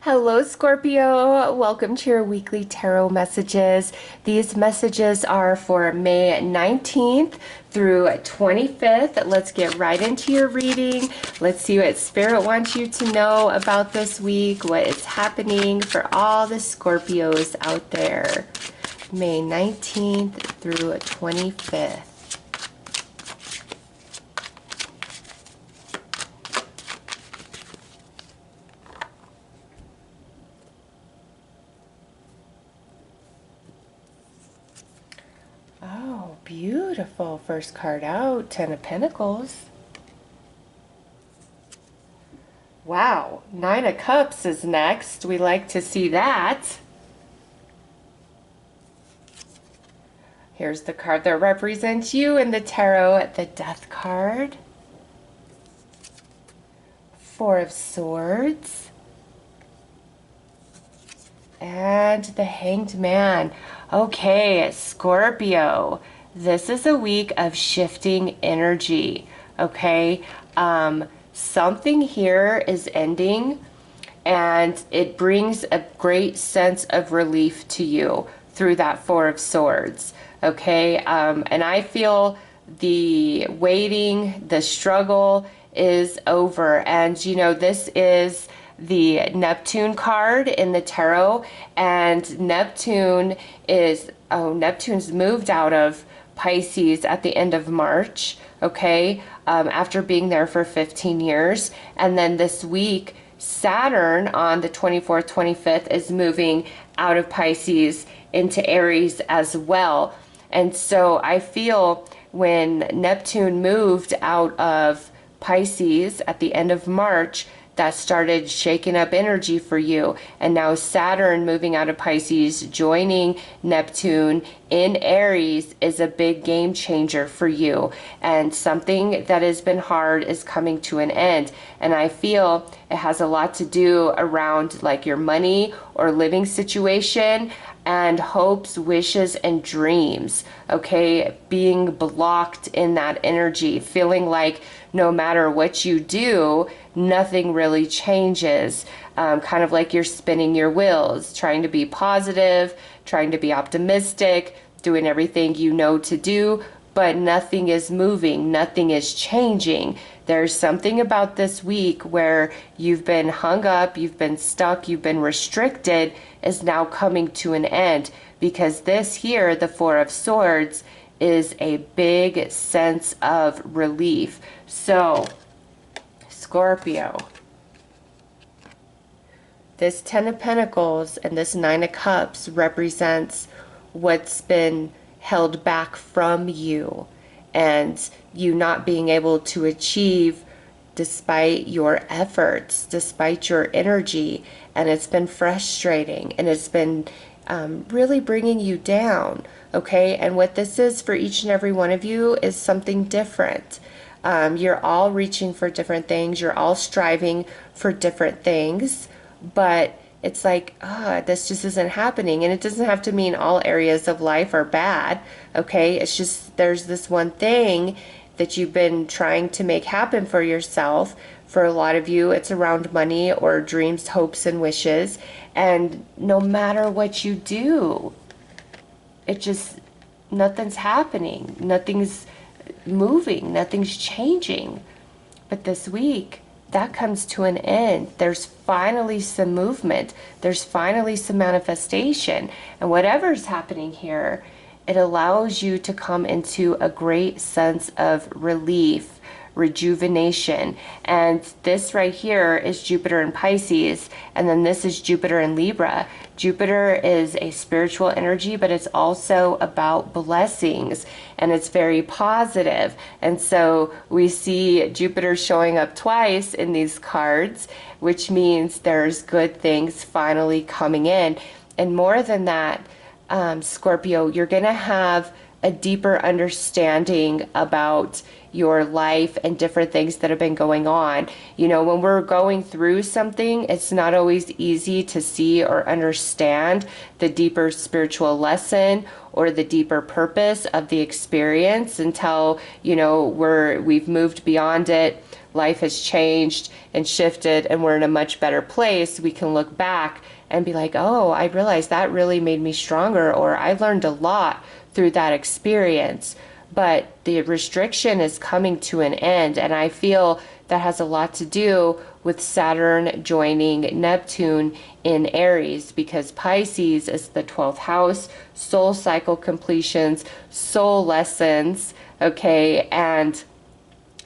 Hello, Scorpio. Welcome to your weekly tarot messages. These messages are for May 19th through 25th. Let's get right into your reading. Let's see what Spirit wants you to know about this week, what is happening for all the Scorpios out there. May 19th through 25th. Oh, beautiful. First card out, Ten of Pentacles. Wow, Nine of Cups is next. We like to see that. Here's the card that represents you in the tarot, the Death card. Four of Swords. And the Hanged Man. Okay, Scorpio, this is a week of shifting energy, okay? Something here is ending, and it brings a great sense of relief to you through that Four of Swords, okay? And I feel the waiting, the struggle is over, and you know, this is the Neptune card in the tarot, and Neptune's moved out of Pisces at the end of March, okay, after being there for 15 years. And then this week, Saturn on the 24th, 25th is moving out of Pisces into Aries as well. And so I feel when Neptune moved out of Pisces at the end of March, that started shaking up energy for you. And now Saturn moving out of Pisces, joining Neptune in Aries is a big game changer for you. And something that has been hard is coming to an end. And I feel it has a lot to do around like your money or living situation and hopes, wishes, and dreams, okay? Being blocked in that energy, feeling like no matter what you do, nothing really changes. Kind of like you're spinning your wheels, trying to be positive, trying to be optimistic, doing everything you know to do, but nothing is moving, nothing is changing. There's something about this week where you've been hung up, you've been stuck, you've been restricted, is now coming to an end, because this here, the Four of Swords, is a big sense of relief. So, Scorpio, this Ten of Pentacles and this Nine of Cups represents what's been held back from you and you not being able to achieve despite your efforts, despite your energy. And it's been frustrating, and it's been really bringing you down, okay? And what this is for each and every one of you is something different. You're all reaching for different things. You're all striving for different things, but it's like, this just isn't happening. And it doesn't have to mean all areas of life are bad, okay? It's just there's this one thing that you've been trying to make happen for yourself. For a lot of you, it's around money or dreams, hopes, and wishes. And no matter what you do, it just, nothing's happening. Nothing's moving. Nothing's changing. But this week, that comes to an end. There's finally some movement. There's finally some manifestation. And whatever's happening here, it allows you to come into a great sense of relief, rejuvenation. And this right here is Jupiter in Pisces, and then this is Jupiter in Libra. Jupiter is a spiritual energy, but it's also about blessings, and it's very positive. And so we see Jupiter showing up twice in these cards, which means there's good things finally coming in. And more than that, Scorpio, you're going to have a deeper understanding about your life and different things that have been going on. You know, when we're going through something, it's not always easy to see or understand the deeper spiritual lesson or the deeper purpose of the experience until, you know, we've moved beyond it. life has changed and shifted and we're in a much better place, we can look back and be like, oh, I realized that really made me stronger, or I learned a lot through that experience. But the restriction is coming to an end, and I feel that has a lot to do with Saturn joining Neptune in Aries, because Pisces is the 12th house, soul cycle completions, soul lessons, okay? And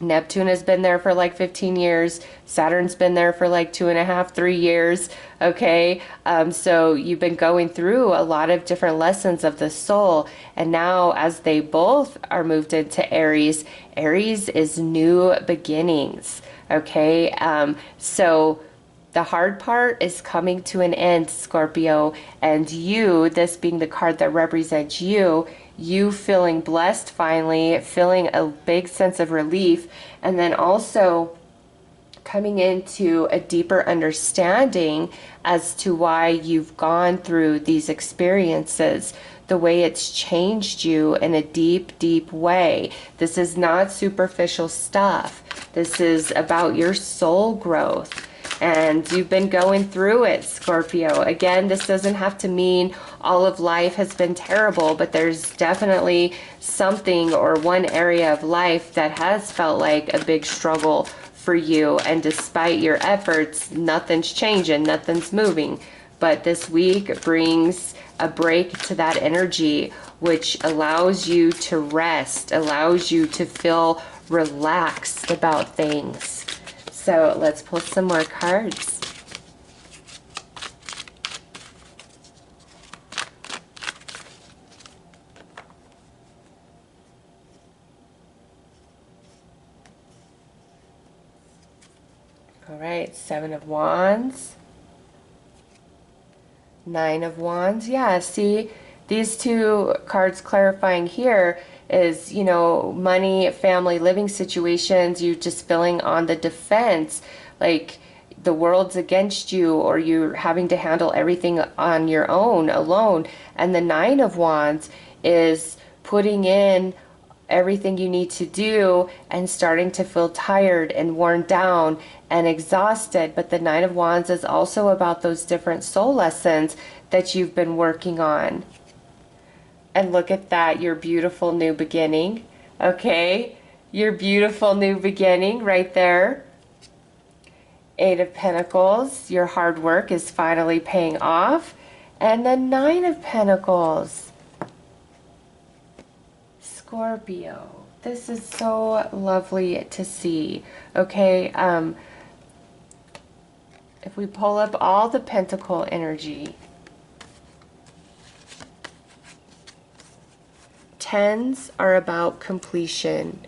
Neptune has been there for like 15 years. Saturn's been there for like 2.5, 3 years. Okay. So you've been going through a lot of different lessons of the soul. And now as they both are moved into Aries, Aries is new beginnings. Okay. So the hard part is coming to an end, Scorpio, and you, this being the card that represents you feeling blessed finally, feeling a big sense of relief, and then also coming into a deeper understanding as to why you've gone through these experiences, the way it's changed you in a deep, deep way. This is not superficial stuff. This is about your soul growth. And you've been going through it, Scorpio. Again, this doesn't have to mean all of life has been terrible, but there's definitely something or one area of life that has felt like a big struggle for you. And despite your efforts, nothing's changing, nothing's moving. But this week brings a break to that energy, which allows you to rest, allows you to feel relaxed about things. So let's pull some more cards. All right, 7 of Wands, 9 of Wands. Yeah, see, these two cards clarifying here is, you know, money, family, living situations, you just feeling on the defense, like the world's against you, or you're having to handle everything on your own, alone. And the 9 of Wands is putting in everything you need to do and starting to feel tired and worn down and exhausted. But the 9 of Wands is also about those different soul lessons that you've been working on. And look at that, your beautiful new beginning. Okay, your beautiful new beginning right there. 8 of Pentacles, your hard work is finally paying off. And the 9 of Pentacles. Scorpio, this is so lovely to see. Okay, if we pull up all the Pentacle energy, tens are about completion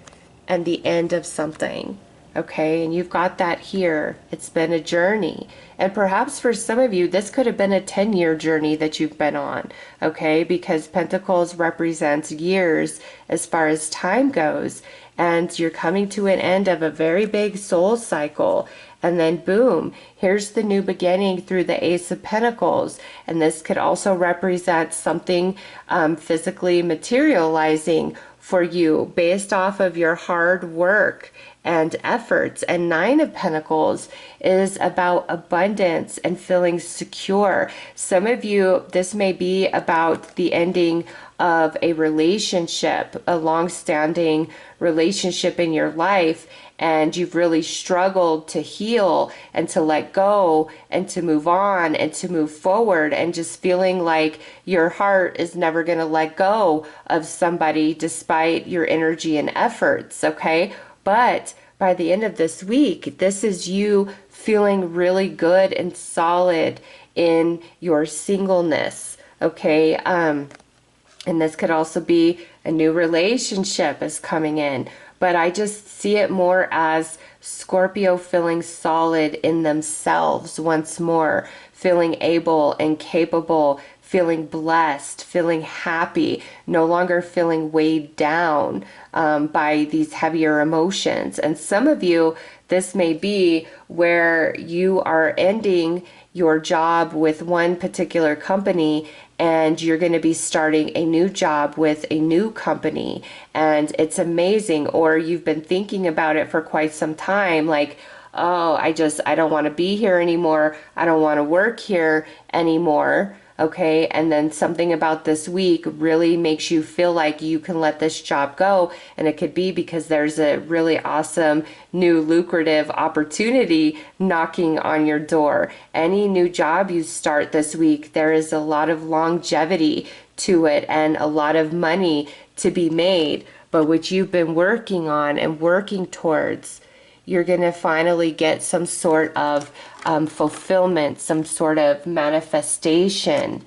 and the end of something, okay? And you've got that here. It's been a journey. And perhaps for some of you, this could have been a 10-year journey that you've been on, okay? Because Pentacles represents years as far as time goes. And you're coming to an end of a very big soul cycle. And then boom, here's the new beginning through the Ace of Pentacles. And this could also represent something physically materializing for you based off of your hard work and efforts. And 9 of Pentacles is about abundance and feeling secure. Some of you, this may be about the ending of a relationship, a long-standing relationship in your life, and you've really struggled to heal and to let go and to move on and to move forward, and just feeling like your heart is never going to let go of somebody despite your energy and efforts, okay? But by the end of this week, this is you feeling really good and solid in your singleness, okay? And this could also be a new relationship is coming in. But I just see it more as Scorpio feeling solid in themselves once more, feeling able and capable, feeling blessed, feeling happy, no longer feeling weighed down by these heavier emotions. And some of you, this may be where you are ending your job with one particular company and you're going to be starting a new job with a new company, and it's amazing. Or you've been thinking about it for quite some time, like, oh, I don't want to be here anymore. I don't want to work here anymore. Okay. And then something about this week really makes you feel like you can let this job go. And it could be because there's a really awesome new lucrative opportunity knocking on your door. Any new job you start this week, there is a lot of longevity to it and a lot of money to be made. But what you've been working on and working towards, you're going to finally get some sort of fulfillment, some sort of manifestation.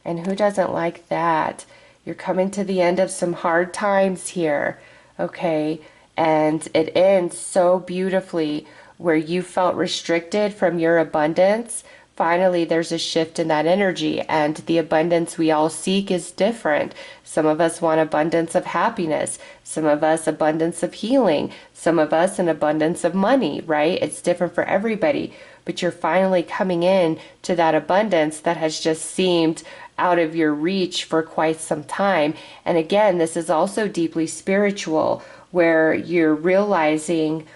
And who doesn't like that? You're coming to the end of some hard times here, okay? And it ends so beautifully where you felt restricted from your abundance. Finally, there's a shift in that energy, and the abundance we all seek is different. Some of us want abundance of happiness, some of us abundance of healing, some of us an abundance of money, right? It's different for everybody, but you're finally coming in to that abundance that has just seemed out of your reach for quite some time. And again, this is also deeply spiritual, where you're realizing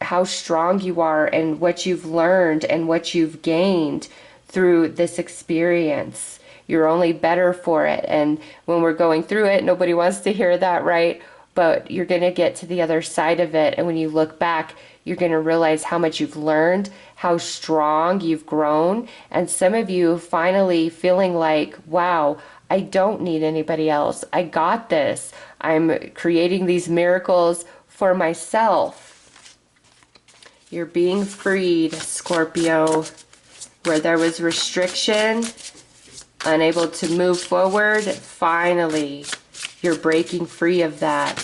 how strong you are and what you've learned and what you've gained through this experience. You're only better for it. And when we're going through it, nobody wants to hear that, right? But you're going to get to the other side of it. And when you look back, you're going to realize how much you've learned, how strong you've grown. And some of you finally feeling like, wow, I don't need anybody else. I got this. I'm creating these miracles for myself. You're being freed, Scorpio. Where there was restriction, unable to move forward, finally, you're breaking free of that.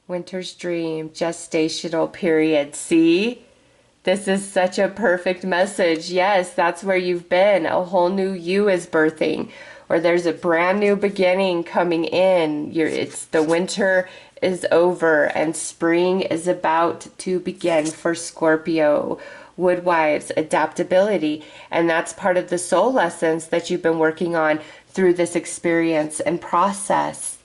Winter's dream, gestational period. See? This is such a perfect message. Yes, that's where you've been. A whole new you is birthing, or there's a brand new beginning coming in. It's the winter is over and spring is about to begin for Scorpio. Woodwives, adaptability, and that's part of the soul lessons that you've been working on through this experience and process.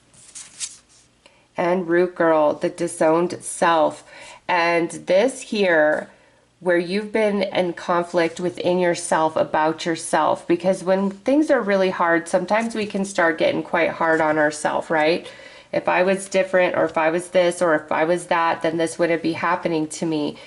And Root Girl, the disowned self. And this here, where you've been in conflict within yourself about yourself, because when things are really hard, sometimes we can start getting quite hard on ourselves, right? If I was different, or if I was this, or if I was that, then this wouldn't be happening to me.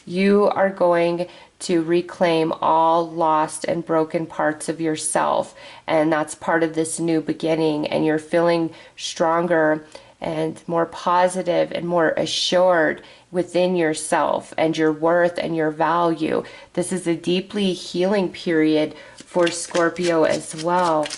You are going to reclaim all lost and broken parts of yourself, and that's part of this new beginning, and you're feeling stronger and more positive and more assured within yourself and your worth and your value. This is a deeply healing period for Scorpio as well.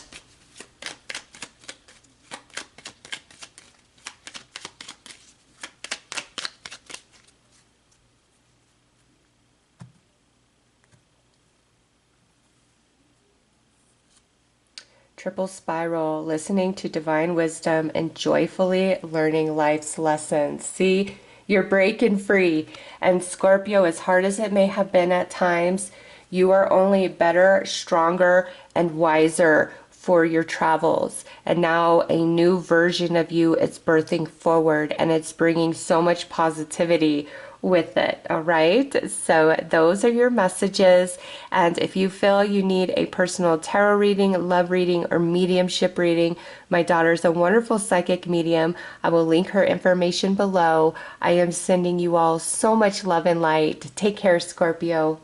Triple spiral, listening to divine wisdom and joyfully learning life's lessons. See, you're breaking free. And Scorpio, as hard as it may have been at times, you are only better, stronger, and wiser for your travels. And now a new version of you is birthing forward, and it's bringing so much positivity with it. All right, so those are your messages. And if you feel you need a personal tarot reading, love reading, or mediumship reading, my daughter's a wonderful psychic medium. I will link her information below. I am sending you all so much love and light. Take care, Scorpio.